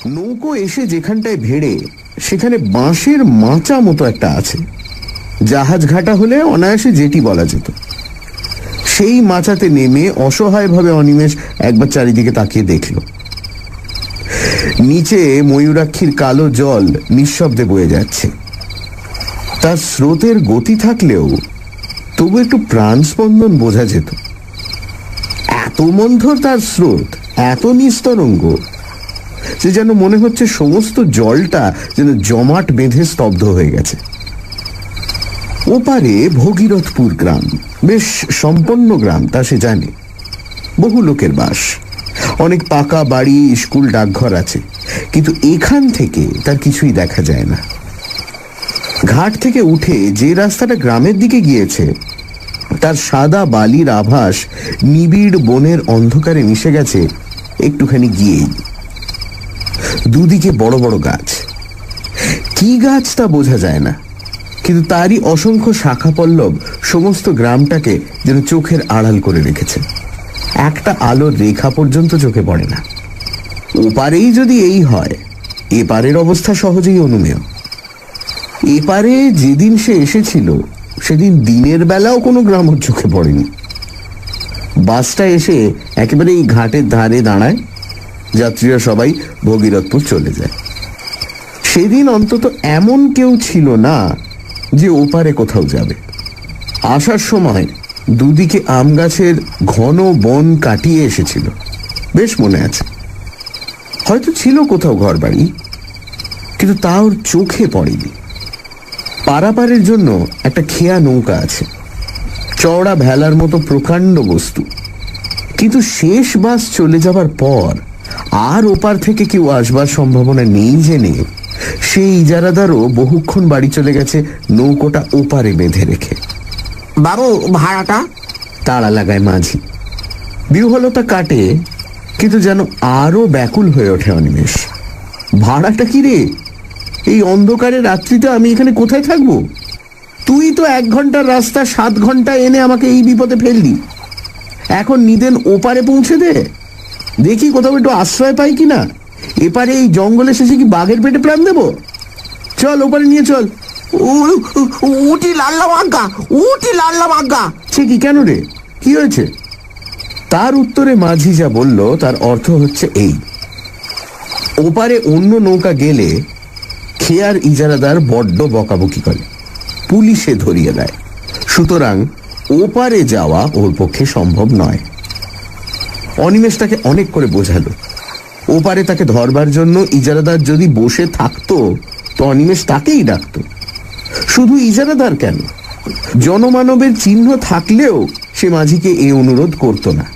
নৌকো এসে যেখানটায় ভেড়ে সেখানে বাঁশের মাচা মতো একটা আছে। জাহাজ ঘাটা হলে অনায়াসে জেটি বলা যেত। সেই মাচাতে নেমে অসহায়ভাবে অনিমেষ একবার চারিদিকে তাকিয়ে দেখল। নিচে ময়ূরাক্ষীর কালো জল নিঃশব্দে বয়ে যাচ্ছে। তার স্রোতের গতি থাকলেও তবু একটু প্রাণস্পন্দন বোঝা যেত। এত মন্থর তার স্রোত, এত নিস্তরঙ্গ যে যেন মনে হচ্ছে সমস্ত জলটা যেন জমাট বেঁধে স্তব্ধ হয়ে গেছে। ওপারে ভগীরথপুর গ্রাম, বেশ সম্পন্ন গ্রাম, তা সে জানে। বহু লোকের বাস, অনেক পাকা বাড়ি, স্কুল, ডাকঘর আছে, কিন্তু এখান থেকে তার কিছুই দেখা যায় না। ঘাট থেকে উঠে যে রাস্তাটা গ্রামের দিকে গিয়েছে তার সাদা বালির আভাস নিবিড় বনের অন্ধকারে মিশে গেছে একটুখানি গিয়েই। দুদিকে বড় বড় গাছ, কি গাছ তা বোঝা যায় না, কিন্তু তারই অসংখ্য শাখা পল্লব সমস্ত গ্রামটাকে যেন চোখের আড়াল করে রেখেছে। একটা আলোর রেখা পর্যন্ত চোখে পড়ে না। ওপারেই যদি এই হয়, এপারের অবস্থা সহজেই অনুমেয়। এপারে যেদিন সে এসেছিল সেদিন দিনের বেলাও কোনো গ্রাম ওর চোখে পড়েনি। বাসটা এসে একেবারে এই ঘাটের ধারে দাঁড়ায়, যাত্রীরা সবাই ভগীরথপুর চলে যায়। সেদিন অন্তত এমন কেউ ছিল না যে ওপারে কোথাও যাবে। আসার সময় দুদিকে আম গাছের ঘন বন কাটিয়ে এসেছিল, বেশ মনে আছে। হয়তো ছিল কোথাও ঘর বাড়ি, কিন্তু তা ওর চোখে পড়েনি। পারাপারের জন্য একটা খেয়া নৌকা আছে, চওড়া ভেলার মতো প্রকাণ্ড বস্তু, কিন্তু শেষ বাস চলে যাবার পর আর ওপার থেকে কেউ আসবার সম্ভাবনা নেই জেনে সেই ইজারাদারও বহুক্ষণ বাড়ি চলে গেছে নৌকোটা ওপারে বেঁধে রেখে। বাবু, ভাড়াটা? তাড়া লাগায় মাঝি। বিহ্বলতা কাটে, কিন্তু যেন আরো ব্যাকুল হয়ে ওঠে অনিমেষ। ভাড়াটা কি রে? এই অন্ধকারে রাত্রিতে আমি এখানে কোথায় থাকবো? তুই তো 1 ঘন্টার রাস্তা 7 ঘন্টা এনে আমাকে এই বিপদে ফেললি। এখন নিদেন ওপারে পৌঁছে দে, দেখি কোথাও একটু আশ্রয় পাই কিনা। এপারে এই জঙ্গলে শেষে কি বাঘের পেটে প্রাণ দেবো? চল ওপারে নিয়ে চল। উটি লাল্লাম আজ্ঞা, উটি লাল্লাম আজ্ঞা। সে কি, কেন রে, কি হয়েছে? তার উত্তরে মাঝি যা বলল তার অর্থ হচ্ছে এই: ওপারে অন্য নৌকা গেলে খেয়ার ইজারাদার বড্ড বকাবকি করে, পুলিশে ধরিয়ে দেয়। সুতরাং ওপারে যাওয়া ওর পক্ষে সম্ভব নয়। অনিমেষ তাকে অনেক করে বোঝালো। ওপারে তাকে ধরবার জন্য ইজারাদার যদি বসে থাকতো তো অনিমেষ তাকেই ডাকতো। শুধু ইজারাদার কেন, জনমানবের চিহ্ন থাকলেও সে মাঝিকে এ অনুরোধ করত না।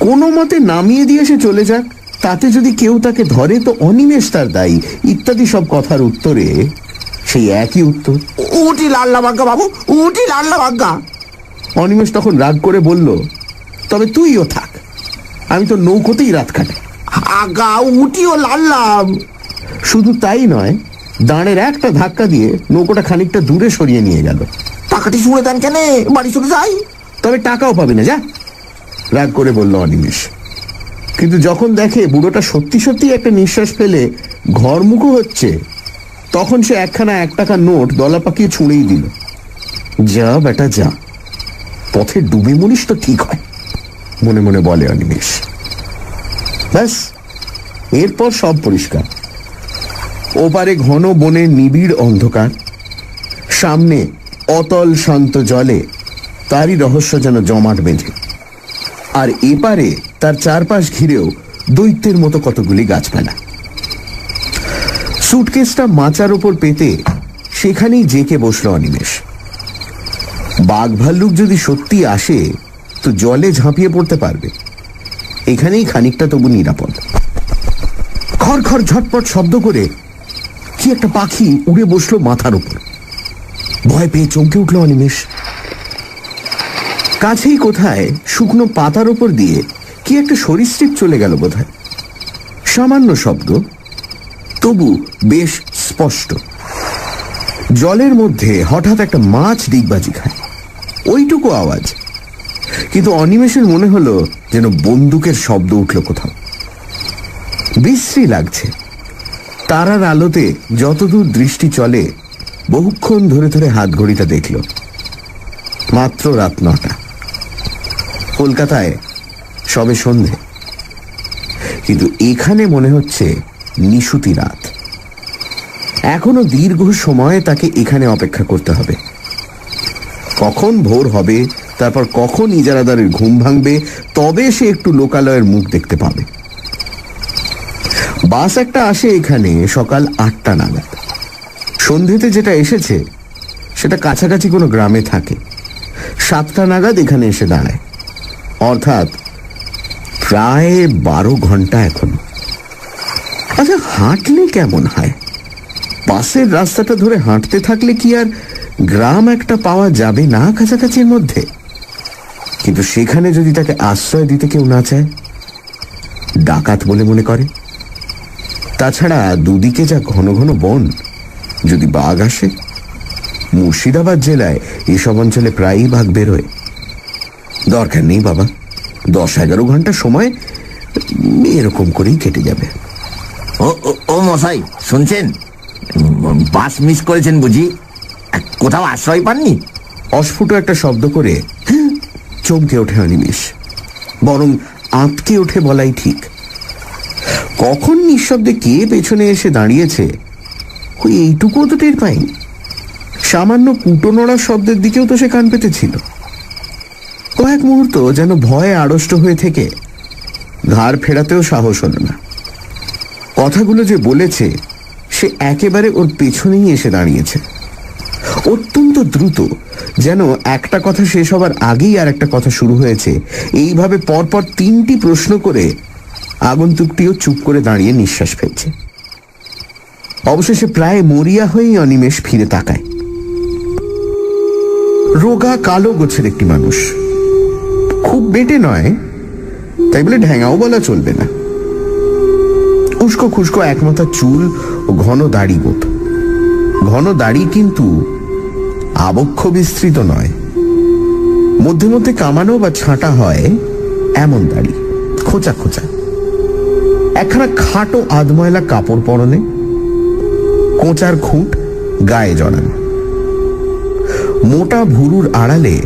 কোনো মতে নামিয়ে দিয়ে সে চলে যাক, তাতে যদি কেউ তাকে ধরে তো অনিমেষ তার দায়ী, ইত্যাদি সব কথার উত্তরে সেই একই উত্তর, উটি লাল্লাম আজ্ঞা বাবু, উটি লাল্লাম আজ্ঞা। অনিমেষ তখন রাগ করে বলল, তবে তুইও থাক, আমি তো নৌকোতেই রাত কাটাই। আজ্ঞা, উটিও লাল্লাম। শুধু তাই নয়, দাঁড়ের একটা ধাক্কা দিয়ে নৌকোটা খানিকটা দূরে সরিয়ে নিয়ে গেল। টাকাটি শুনে দেন কেন, বাড়ি চলে যাই। তবে টাকাও পাবি না, যা, রাগ করে বলল অনিমেষ। কিন্তু যখন দেখে বুড়োটা সত্যি সত্যি একটা নিঃশ্বাস ফেলে ঘরমুখো হচ্ছে, তখন সে 1 টাকার নোট দলা পাকিয়ে ছুঁড়েই দিল। যা বেটা যা, পথে ডুবে মরিস তো ঠিক হয়, মনে মনে বলে অনিমেষ। ব্যাস, এরপর সব পরিষ্কার। ওপারে ঘন বনের নিবিড় অন্ধকার, সামনে অতল শান্ত জলে তারই রহস্য যেন জমাট বেঁধে, আর এপারে তার চারপাশ ঘিরেও দৈত্যের মতো কতগুলি গাছপালা। সুটকেসটা মাচার ওপর পেতে সেখানেই জেকে বসলো অনিমেষ। বাঘ ভাল্লুক যদি সত্যি আসে তো জলে ঝাঁপিয়ে পড়তে পারবে, এখানেই খানিকটা তবু নিরাপদ। খড় খড় ঝটপট শব্দ করে কি একটা পাখি উড়ে বসলো মাথার উপর। ভয় পেয়ে চমকে উঠল অনিমেষ। কাছেই কোথায় শুকনো পাতার ওপর দিয়ে কি একটা সরীসৃপ চলে গেল বোধহয়। সামান্য শব্দ, তবু বেশ স্পষ্ট। জলের মধ্যে হঠাৎ একটা মাছ ডিগবাজি খায়, ওইটুকু আওয়াজ। কিন্তু অনিমেষের মনে হলো যেন বন্দুকের শব্দ উঠল কোথাও। বিশ্রী লাগছে। তারার আলোতে যতদূর দৃষ্টি চলে বহুক্ষণ ধরে ধরে হাত ঘড়িটা দেখল। মাত্র রাত 9টা। কলকাতায় সবে সন্ধে, কিন্তু এখানে মনে হচ্ছে নিশুতি রাত। এখনো দীর্ঘ সময় তাকে এখানে অপেক্ষা করতে হবে। কখন ভোর হবে, তারপর কখন ইজারাদারের ঘুম ভাঙবে, তবে সে একটু লোকালয়ের মুখ দেখতে পাবে। বাস একটা আসে এখানে সকাল 8টা নাগাদ। সন্ধেতে যেটা এসেছে সেটা কাছাকাছি কোনো গ্রামে থাকে। 7টা নাগাদ এখানে এসে দাঁড়ায়, অর্থাৎ প্রায় 12 ঘন্টা এখন। আচ্ছা, হাঁটলে কেমন হয়? পাশের রাস্তাটা ধরে হাঁটতে থাকলে কি আর গ্রাম একটা পাওয়া যাবে না কাছাকাছির মধ্যে? কিন্তু সেখানে যদি তাকে আশ্রয় দিতে কেউ না চায়, ডাকাত বলে মনে করে। তাছাড়া দুদিকে যা ঘন ঘন বন, যদি বাঘ আসে। মুর্শিদাবাদ জেলায় এসব অঞ্চলে প্রায়ই বাঘ বেরোয়। দরকার নেই বাবা, 10-11 ঘন্টা সময় এরকম করেই কেটে যাবে। ও মশাই, শুনছেন? বাস মিস করেছেন বুঝি? কোথাও আশ্রয় পাননি? অস্ফুট একটা শব্দ করে চমকে ওঠে অনিমেষ, বরং আঁতকে ওঠে বলাই ঠিক। কখন নিঃশব্দে কে পেছনে এসে দাঁড়িয়েছে ওই এইটুকুও তো টের পায়নি। সামান্য কুটো নড়ার শব্দের দিকেও তো সে কান পেতেছিল। কয়েক মুহূর্ত যেন ভয়ে আড়ষ্ট হয়ে থেকে ঘাড় ফেরাতেও সাহস হলো না। কথাগুলো যে বলেছে সে একেবারে ওর পেছনেই এসে দাঁড়িয়েছে, অত্যন্ত দ্রুত, যেন একটা কথা শেষ হবার আগেই আর একটা কথা শুরু হয়েছে। এইভাবে পরপর 3টি প্রশ্ন করে আগন্তুকটিও চুপ করে দাঁড়িয়ে নিঃশ্বাস ফেলছে। অবশেষে প্রায় মরিয়া হয়েই অনিমেষ ফিরে তাকায়। রোগা কালো গোছের একটি মানুষ, খুব বেটে নয়, তাই বলে ঢ্যাঙাও বলা চলবে না। উস্কো খুস্কো একমাথা চুল ও ঘন দাড়ি গোপ। ঘন দাড়ি কিন্তু আবক্ষ বিস্তৃত নয়, মধ্যে মধ্যে কামানো বা ছাঁটা হয় এমন দাড়ি, খোঁচা খোঁচা। একখানা খাটো আধময়লা কাপড় পরনে, কোঁচার খুঁট গায়ে জড়ানো। মোটা ভুরুর আড়ালে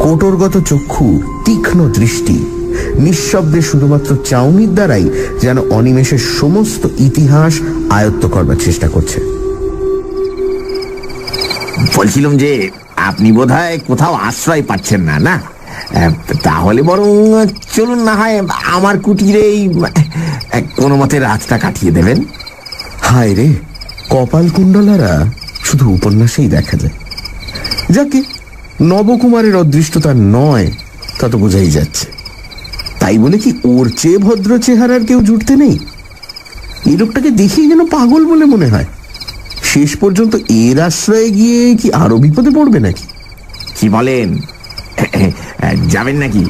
কোটরগত চক্ষু, তীক্ষ্ণ দৃষ্টি, নিঃশব্দে শুধুমাত্র চাউনির দ্বারাই যেন অনিমেষের সমস্ত ইতিহাস আয়ত্ত করবার চেষ্টা করছে। বলছিলাম যে আপনি বোধহয় কোথাও আশ্রয় পাচ্ছেন না, না? তাহলে বরং চলুন না হয় আমার কুটিরেই কোনো মতে রাতটা কাটিয়ে দেবেন। হায় রে, কপাল কুণ্ডলারা শুধু উপন্যাসেই দেখা যায়। যাকে নবকুমারের অদৃষ্টতা নয় তা তো বোঝাই যাচ্ছে। তাই বলে কি ওর চেয়ে ভদ্র চেহারার কেউ জুটতে নেই? এই লোকটাকে দেখেই যেন পাগল বলে মনে হয়। শেষ পর্যন্ত এর আশ্রয়ে গিয়ে কি আরো বিপদে পড়বে নাকি? কি বলেন, যাবেন নাকি?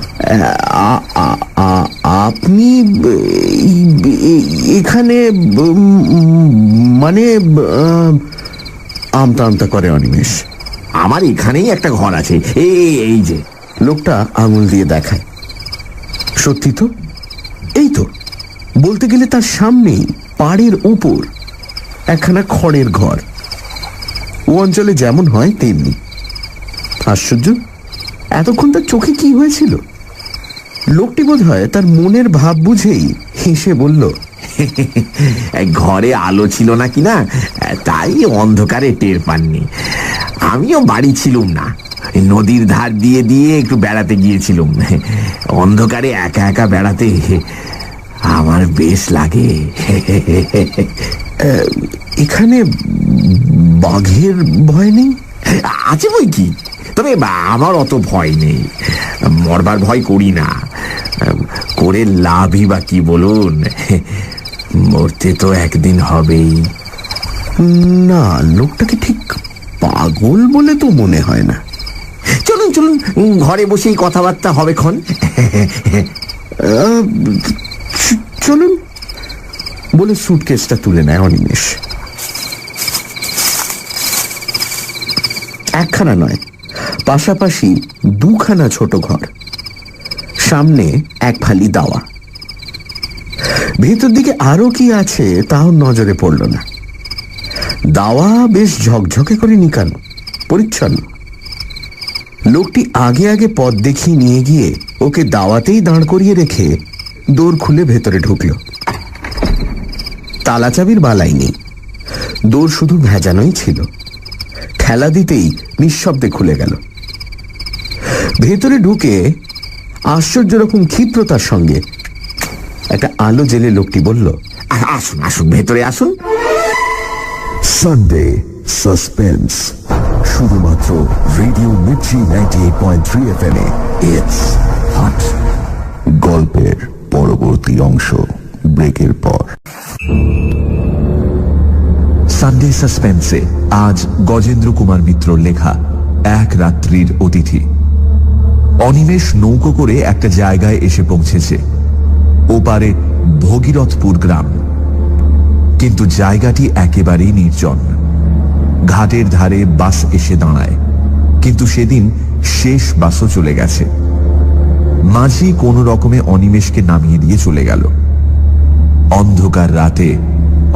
আপনি এখানে মানে আমতা আমতা করে অনিমেষ। আমার এখানেই একটা ঘর আছে, এই যে। লোকটা আঙুল দিয়ে দেখায়। সত্যি তো, এই তো, বলতে গেলে তার সামনেই পাড়ের উপর একখানা খড়ের ঘর। ও অঞ্চলে যেমন হয় তেমনি। আশ্চর্য, এতক্ষণ তার চোখে কি হয়েছিল? লোকটি বোধ হয় তার মনের ভাব বুঝেই হেসে বলল, ঘরে আলো ছিল না কিনা, তাই অন্ধকারে টের পাননি। আমিও বাড়ি ছিলুম না, নদীর ধার দিয়ে দিয়ে একটু বেড়াতে গিয়েছিলুম। অন্ধকারে একা একা বেড়াতে আমার বেশ লাগে। এখানে বাঘের ভয় নেই? আছে বই কি, তবে আমার অত ভয় নেই। মরবার ভয় করি না, করে লাভই বা কি বলুন? মরতে তো একদিন হবেই। না, লোকটাকে ঠিক পাগল বলে তো মনে হয় না। চলুন চলুন, ঘরে বসেই কথাবার্তা হবে ক্ষণ। চলুন বলে সুটকেসটা তুলে নেয় অনিমেষ। একখানা নয়, পাশাপাশি দুখানা ছোট ঘর, সামনে এক ফালি দাওয়া। ভেতর দিকে আরো কি আছে তাও নজরে পড়ল না। দাওয়া বেশ ঝকঝকে করে নিকানো, পরিচ্ছন্ন। লোকটি আগে আগে পথ দেখিয়ে নিয়ে গিয়ে ওকে দাওয়াতেই দাঁড় করিয়ে রেখে দোর খুলে ভেতরে ঢুকল। তালা চাবির বালাই নেই, দোর শুধু ভেজানোই ছিল। ঠেলা দিতেই নিঃশব্দে খুলে গেল। ভেতরে ঢুকে আশ্চর্য রকম ক্ষিপ্রতার সঙ্গে একটা আলো জেলে লোকটি বলল, আসুন আসুন, ভেতরে আসুন। সানডে সাসপেন্স, শুধুমাত্র রেডিও মির্চি 98.3 FM এ। It's hot. গল্পের পরবর্তী অংশ ব্রেকের পর। সানডে সাসপেন্সে আজ গজেন্দ্র কুমার মিত্রর লেখা এক রাত্রির অতিথি। অনিমেষ নৌকো করে একটা জায়গায় এসে পৌঁছেছে। ওপারে ভগীরথপুর গ্রাম, কিন্তু জায়গাটি একেবারেই নির্জন। ঘাটের ধারে বাস এসে দাঁড়ায়, কিন্তু সেদিন শেষ বাসও চলে গেছে। মাঝি কোনো রকমে অনিমেষকে নামিয়ে দিয়ে চলে গেল। অন্ধকার রাতে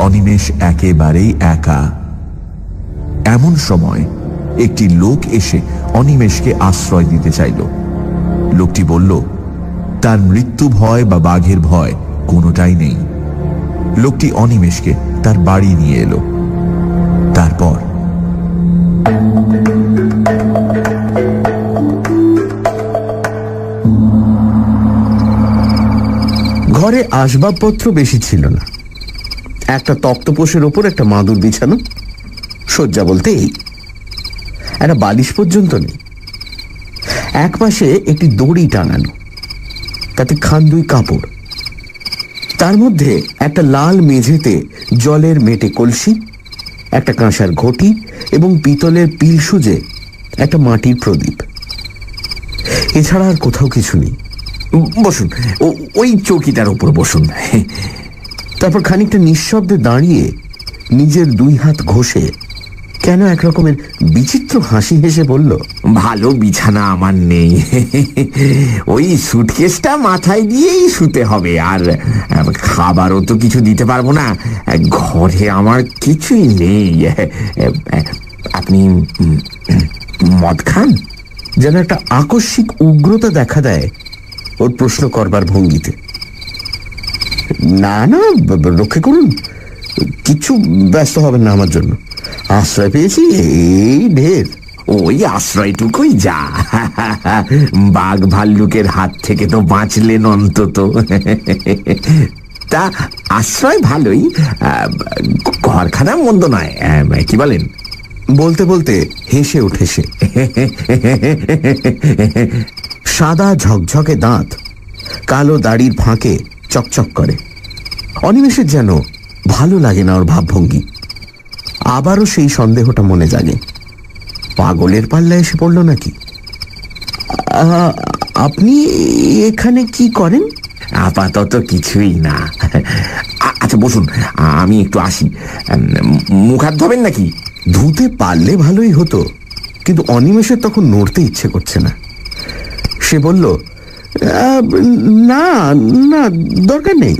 অনিমেষ একেবারেই একা। এমন সময় একটি লোক এসে অনিমেষকে আশ্রয় দিতে চাইল। লোকটি বলল তার মৃত্যু ভয় বা বাঘের ভয় কোনোটাই নেই। লোকটি অনিমেষকে তার বাড়ি নিয়ে এলো। তারপর ঘরে আসবাবপত্র বেশি ছিল না। একটা তক্তপোষের ওপর একটা মাদুর বিছানো, শয্যা বলতে এই, একটা বালিশ পর্যন্ত নেই। এক পাশে একটি দড়ি টাঙানো, তাতে খান্দুই কাপড়। তার মধ্যে একটা লাল মেঝেতে জলের মেটে কলসি, একটা কাঁসার ঘটি এবং পিতলের পিল সুজে একটা মাটির প্রদীপ। এছাড়া আর কোথাও কিছু নেই। বসুন, ওই চৌকিটার উপর বসুন। তারপর খানিকটা নিঃশব্দে দাঁড়িয়ে নিজের দুই হাত ঘষে কেন এক রকমের বিচিত্র হাসি হেসে বলল, ভালো বিছানা আমার নেই, ওই সুটকেসটা মাথায় দিয়েই শুতে হবে। আর খাবারও তো কিছু দিতে পারবো না, ঘরে আমার কিছুই নেই। আপনি মদ খান? যেন একটা আকস্মিক উগ্রতা দেখা দেয় ওর প্রশ্ন করবার ভঙ্গিতে। না না, রক্ষে করুন, কিছু ব্যস্ত হবেন না আমার জন্য। আশ্রয় পেয়েছি, এই ঢের। ওই আশ্রয়টুকুই যা, বাঘ ভাল্লুকের হাত থেকে তো বাঁচলেন অন্তত। তা আশ্রয় ভালোই, ঘরখানা মন্দ নয়, কি বলেন? বলতে বলতে হেসে ওঠে সে। সাদা ঝকঝকে দাঁত কালো দাড়ির ফাঁকে চকচক করে। অনিমেষের যেন ভালো লাগে না ওর ভাবভঙ্গি। আবারও সেই সন্দেহটা মনে জাগে, পাগলের পাল্লায় এসে পড়ল নাকি। আপনি এখানে কি করেন? আপাতত কিছুই না। আচ্ছা বসুন, আমি একটু আসি। মুখ হাত ধোবেন নাকি? ধুতে পারলে ভালোই হতো, কিন্তু অনিমেষের তখন নড়তে ইচ্ছে করছে না। সে বলল, না না, দরকার নেই।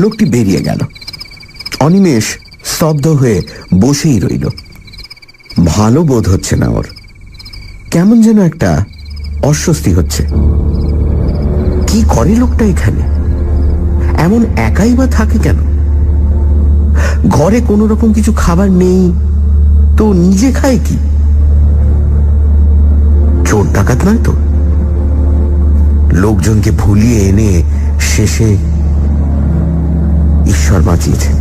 লোকটি বেরিয়ে গেল। অনিমেষ স্তব্ধ হয়ে বসেই রইল। ভালো বোধ হচ্ছে না ওর, কেমন যেন একটা অস্বস্তি হচ্ছে। কি করে লোকটা এখানে? এমন একাই বা থাকে কেন? ঘরে কোনো রকম কিছু খাবার নেই তো নিজে খায় কি? চোর ডাকাত নয় তো? লোকজনকে ভুলিয়ে এনে শেষে ঈশ্বর বাঁচিয়েছে।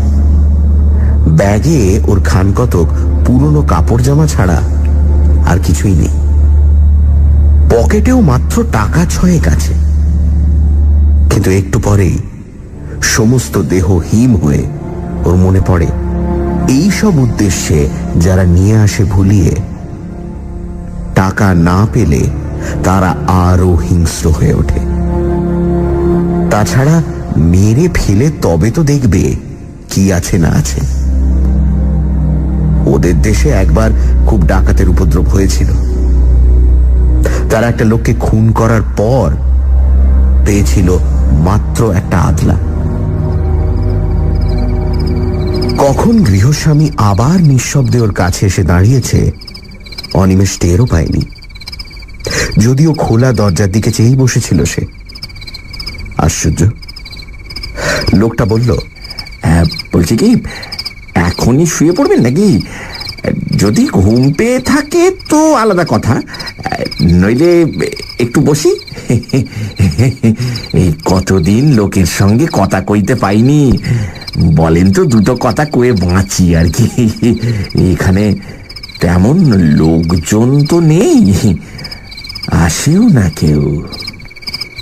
ব্যাগে ওর খান কতক পুরনো কাপড় জামা ছাড়া আর কিছুই নেই। পকেটেও মাত্র টাকা 6 আছে। কিন্তু একটু পরেই সমস্ত দেহ হিম হয়ে ওর মনে পড়ে এই সব উদ্দেশ্যে যারা নিয়ে আসে ভুলিয়ে, টাকা না পেলে তারা আরো হিংস্র হয়ে ওঠে। তাছাড়া মেরে ফেলে তবে তো দেখবে কি আছে না আছে। ওদের দেশে একবার খুব ডাকাতের উপদ্রব হয়েছিল। তারা একটা লোককে খুন করার পর পেয়েছিল মাত্র একটা আদলা। কখন গৃহস্বামী আবার নিঃশব্দে ওর কাছে এসে দাঁড়িয়েছে অনিমেষ টেরও পায়নি, যদিও খোলা দরজার দিকে চেয়েই বসেছিল সে। আশ্চর্য, লোকটা বলল, বলছি কি, এখনই শুয়ে পড়বেন নাকি? যদি ঘুম পেয়ে থাকে তো আলাদা কথা, নইলে একটু বসি। এই কতদিন লোকের সঙ্গে কথা কইতে পাইনি, বলেন তো দুটো কথা কয়ে বাঁচি আর কি। এখানে তেমন লোকজন তো নেই, আসেও না কেউ।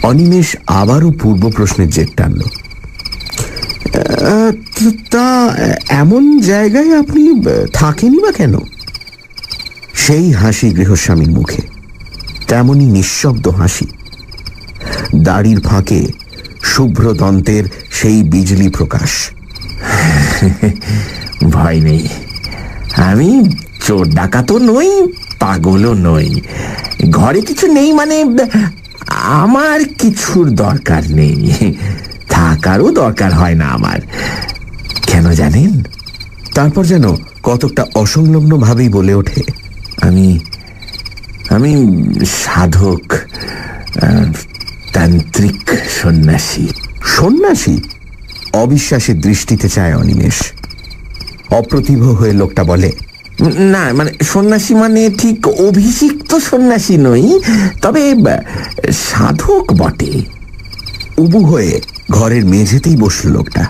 অনিমেষ আবারও পূর্ব প্রশ্নের জের টানল। তা এমন জায়গায় আপনি থাকেনই বা কেন? সেই হাসি গৃহস্বামীর মুখে, তেমনি নিঃশব্দ হাসি। দাড়ির ফাঁকে শুভ্র দন্তের সেই বিজলি প্রকাশ। ভয় নেই, আমি চোর ডাকাতও নই, পাগলও নই। ঘরে কিছু নেই মানে আমার কিছুর দরকার নেই, থাকারও দরকার হয় না আমার। কেন জানেন? তারপর যেন কতকটা অসংলগ্ন ভাবেই বলে ওঠে, আমি আমি সাধক, তান্ত্রিক সন্ন্যাসী। সন্ন্যাসী? অবিশ্বাসের দৃষ্টিতে চায় অনিমেষ। অপ্রতিভ হয়ে লোকটা বলে, না মানে সন্ন্যাসী মানে ঠিক অভিষিক্ত সন্ন্যাসী নই, তবে সাধক বটে। উবু হয়ে ঘরের মেঝেতেই বসল লোকটা।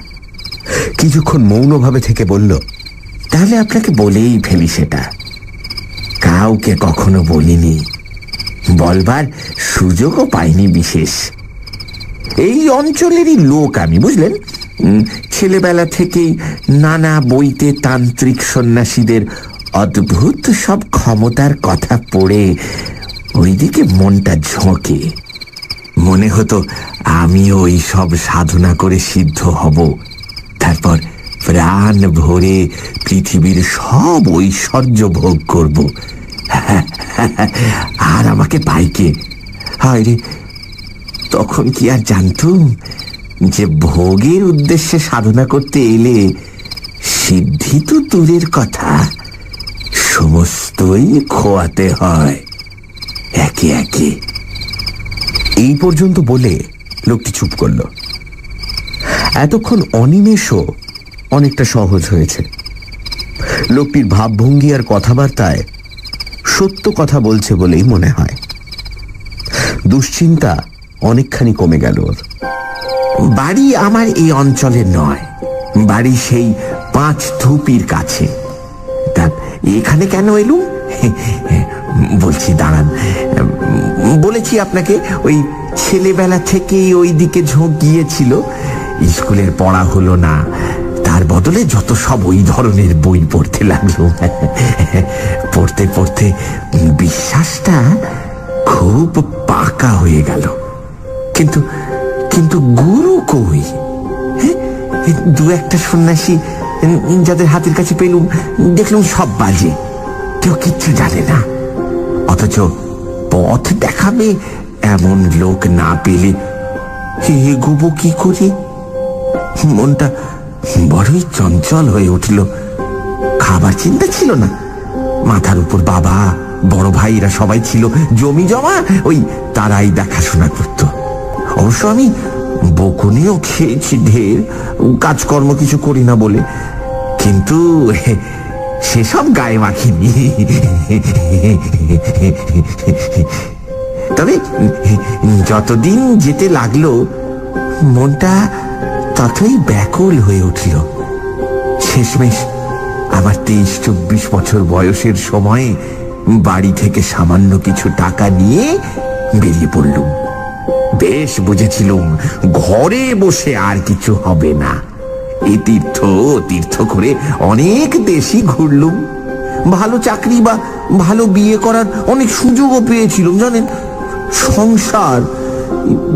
কিছুক্ষণ মৌনভাবে থেকে বলল, তাহলে আপনাকে বলেই ফেলি, সেটা কাউকে কখনো বলিনি, বলবার সুযোগও পাইনি বিশেষ। এই অঞ্চলেরই লোক আমি, বুঝলেন। ছেলেবেলা থেকেই নানা বইতে তান্ত্রিক সন্ন্যাসীদের অদ্ভুত সব ক্ষমতার কথা পড়ে ওইদিকে মনটা ঝোঁকে। মনে হতো আমিও ওই সব সাধনা করে সিদ্ধ হব, তারপর প্রাণ ভরে পৃথিবীর সব ঐশ্বর্য ভোগ করব। আর আমাকে পাইকে, হায় রে, তখন কি আর জানতুম যে ভোগের উদ্দেশ্যে সাধনা করতে এলে সিদ্ধি তো দূরের কথা, সমস্তই খোয়াতে হয় একে একে। এই পর্যন্ত বলে লোকটি চুপ করল। এতক্ষণ অনিমেষও অনেকটা সহজ হয়েছে। লোকটির ভাবভঙ্গি আর কথাবার্তায় সত্য কথা বলছে বলেই মনে হয়। দুশ্চিন্তা অনেকখানি কমে গেল ওর। বাড়ি আমার এই অঞ্চলে নয়, বাড়ি সেই 5 ধুপির কাছে। তা এখানে কেন এলুম? বলছি, দাঁড়ান। বলেছি আপনাকে, ওই ছেলেবেলা থেকেই ওই দিকে ঝোঁক গিয়েছিল। স্কুলের পড়া হলো না, তার বদলে যত সব ওই ধরনের বই পড়তে লাগলো। পড়তে পড়তে বিশ্বাসটা খুব পাকা হয়ে গেল। কিন্তু কিন্তু গুরু কই? 2-1 সন্ন্যাসী যাদের হাতের কাছে পেলুম, দেখলুম সব বাজে, কেউ কিচ্ছু জানে না। অথচ পথ দেখাবে এমন লোক না পেলে এগোবো কি করে? মনটা বড়ই চঞ্চল হয়ে উঠল। খাবার চিন্তা ছিল না, মাথার উপর বাবা, বড় ভাইরা সবাই ছিল, জমি জমা ওই তারাই দেখাশোনা করত। অবশ্য আমি বকুনিও খেয়েছি ঢের, কাজকর্ম কিছু করি না বলে, কিন্তু সেসব গায়ে মাখিনি। তবে যতদিন যেতে লাগলো মনটা ততই ব্যাকুল হয়ে উঠল। শেষমেশ আমার 23-24 বছর বয়সের সময়ে বাড়ি থেকে সামান্য কিছু টাকা নিয়ে বেরিয়ে পড়লুম। বেশ বুঝেছিলুম ঘরে বসে আর কিছু হবে না। এই তীর্থ করে অনেক দেশই ঘুরলুম, ভালো চাকরি বা ভালো বিয়ে করার অনেক সুযোগও পেয়েছিলুম। জানেন, সংসার,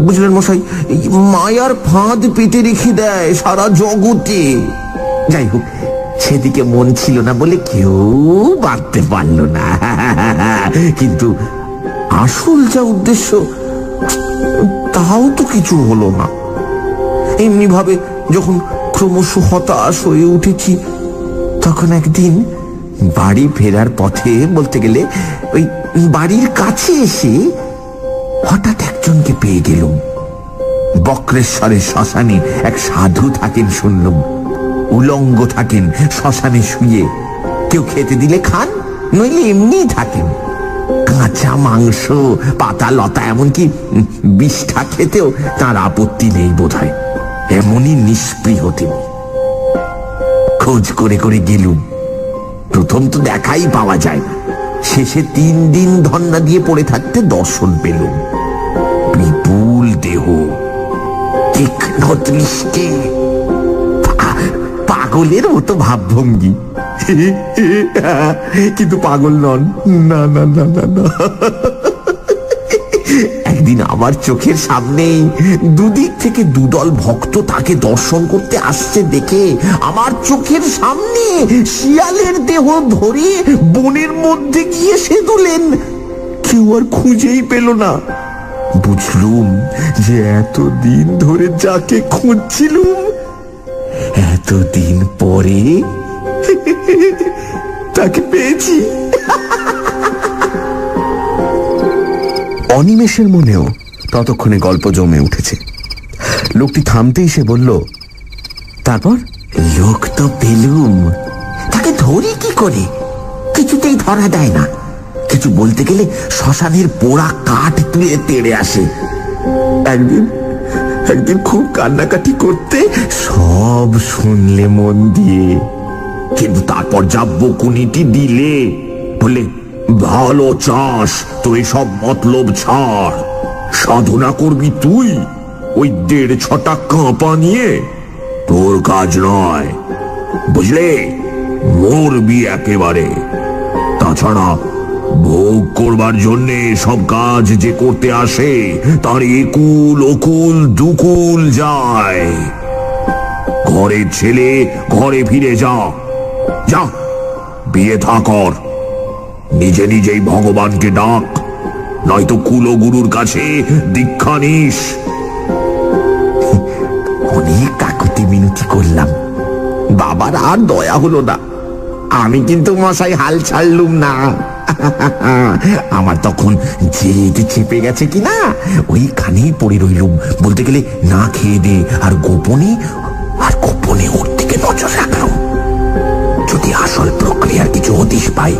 বুঝলেন মশাই, মায়ার ফাঁদ পেতে রেখে দেয় সারা জগতে। যাই হোক, সেদিকে মন ছিল না বলে কেউ বাঁধতে পারল না। কিন্তু আসল যা উদ্দেশ্য, তাও তো কিছু হলো না। এমনি ভাবে যখন ক্রমশ হতাশ হয়ে উঠেছি, তখন একদিন বাড়ি ফেরার পথে, বলতে গেলে ওই বাড়ির কাছে এসে হঠাৎ একজনকে পেয়ে গেলুম। বক্রেশ্বরের শ্মশানে এক সাধু থাকেন শুনলুম। উলঙ্গ থাকেন শ্মশানে শুয়ে, কেউ খেতে দিলে খান, নইলে এমনি থাকেন। কাঁচা মাংস, পাতা লতা, এমনকি বিষ্ঠা খেতেও তার আপত্তি নেই বোধহয়, এমনই নিষ্পৃহ তিনি। খোঁজ করে করে গেলুম। প্রথম তো দেখাই পাওয়া যায় না, শেষে 3 দিন ধন্না দিয়ে পড়ে থাকতে দর্শন পেলুম। বিপুল দেহ, তীক্ষ্ণ দৃষ্টি, পাগলের মতো ভাবভঙ্গি, কিন্তু পাগল নন। না না না না না। একদিন আমার চোখের সামনেই দুদিক থেকে দুদল ভক্ত তাকে দর্শন করতে আসছে দেখে আমার চোখের সামনে শিয়ালের দেহ ধরে বনের মধ্যে গিয়ে সেদুলেন। কেউ আর খুঁজেই পেল না। বুঝলুম যে এতদিন ধরে যাকে খুঁজছিলুম, এতদিন পরে তাকে পেয়েছি। অনিমেষের মনেও ততক্ষণে গল্প জমে উঠেছে। লোকটি থামতেই সে বলল, তারপর? লোক তো পেলুম, তাকে ধরি কি করে? কিছুতেই ধরা দেয় না। কিছু বলতে গেলে শ্মশানের পোড়া কাঠ তুলে তেড়ে আসে। একদিন খুব কান্নাকাটি করতে সব শুনলে মন দিয়ে, কিন্তু তারপর যা বকুনিটি দিলে, বলে ভালো চাস তো এসব মতলব ছাড়, সাধনা করবি তুই ওই 1.5 কাঁপা নিয়ে, তোর কাজ নয়, বুঝলে? মরবি একেবারে। তাছাড়া ভোগ করবার জন্যে সব কাজ যে করতে আসে তার একুল ওকুল দুকুল যায়। ঘরের ছেলে ঘরে ফিরে যা, যা বিয়ে থা কর, নিজে নিজেই ভগবানকে ডাক, নয়তো কুলগুরুর কাছে দীক্ষা নিস। অনেক কাকুতি মিনতি করলাম, বাবার আর দয়া হলো না। আমি কিন্তু মশাই হাল ছাড়লুম না। আমার তখন জেদ চেপে গেছে কিনা, ওইখানেই পড়ে রইলুম, বলতে গেলে না খেয়ে দে, আর গোপনে ওর দিকে নজর রাখলাম, যদি আসল প্রক্রিয়ার কিছু হদিশ পাই।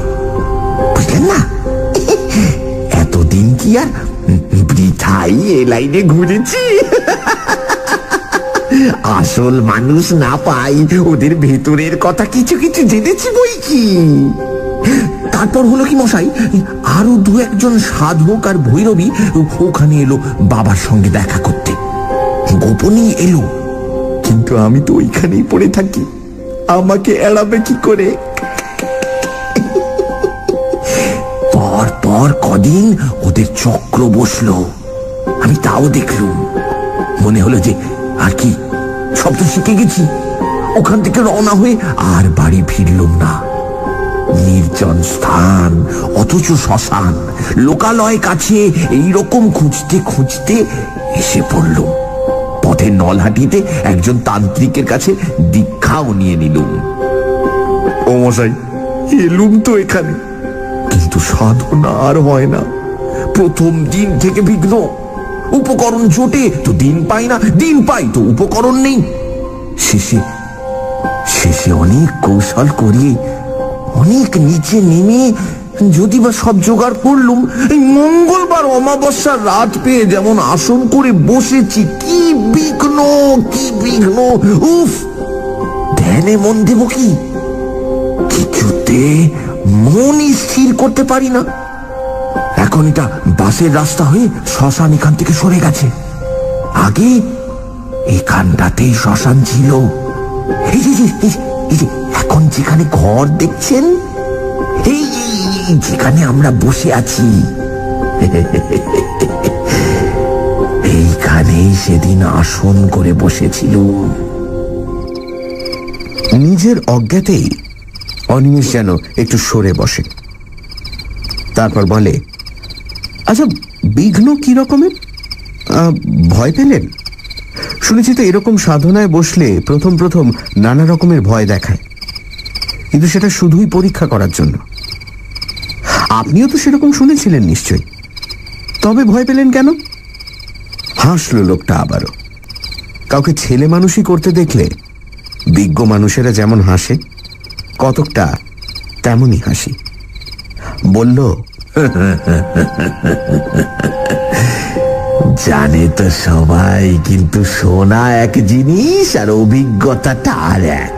বুঝলেন না? এতদিন কি আর বৃথাই এ লাইনে ঘুরেছি? আসল মানুষ না পাই, ওদের ভেতরের কথা কিছু কিছু জেনেছি বই কি। তারপর হলো কি মশাই, আরো 2-1 সাধক আর ভৈরবী ওখানে এলো বাবার সঙ্গে দেখা করতে। গোপনই এলো, কিন্তু আমি তো ওইখানেই পড়ে থাকি, আমাকে এড়াবে কি করে? পর কদিন ওদের চক্র বসলো, আমি তাও দেখলুম। মনে হলো যে আর কি, সব তো শিখে গেছি। ওখান থেকে রওনা হয়ে আর বাড়ি ফিরলুম না। নির্জন স্থান, অথচ শ্মশান, লোকালয় কাছে, এইরকম খুঁজতে খুঁজতে এসে পড়লুম। পথে নলহাটিতে একজন তান্ত্রিকের কাছে দীক্ষাও নিয়ে নিলুম। ও মশাই, এলুম তো এখানে, কিন্তু সাধনা আর হয় না। প্রথম দিন থেকে বিঘ্ন। উপকরণ জোটে তো দিন পাই না, দিন পাই তো উপকরণ নেই। শেষে অনেক কৌশল করিয়ে, অনেক নিচে নেমে যদি বা সব জোগাড় করলুম, এই মঙ্গলবার অমাবস্যার রাত পেয়ে যেমন আসন করে বসেছি। কি বিঘ্ন, কি বিঘ্ন! উফ, ধ্যানে মন দেব কি, কিছুতে মনই স্থির করতে পারি না। এখন এটা বাসের রাস্তা হয়ে শ্মশান এখান থেকে সরে গেছে। আগে এখানটাতেই শ্মশান ছিল। এই যে এখন যেখানে ঘর দেখছেন, এই যেখানে আমরা বসে আছি, এইখানেই সেদিন আসন করে বসেছিল। নিজের অজ্ঞাতেই অনিমেষ যেন একটু সরে বসে। তারপর বলে, আচ্ছা, বিঘ্ন কি রকমের? ভয় পেলেন? শুনেছি তো এরকম সাধনায় বসলে প্রথম নানা রকমের ভয় দেখায়, কিন্তু সেটা শুধুই পরীক্ষা করার জন্য। আপনিও তো সেরকম শুনেছিলেন নিশ্চয়ই, তবে ভয় পেলেন কেন? হাসল লোকটা আবারও। কাউকে ছেলে মানুষই করতে দেখলে বিজ্ঞ মানুষেরা যেমন হাসে, কতকটা তেমনই হাসি। বলল, জানে তো সবাই, কিন্তু শোনা এক জিনিস আর অভিজ্ঞতাটা আর এক।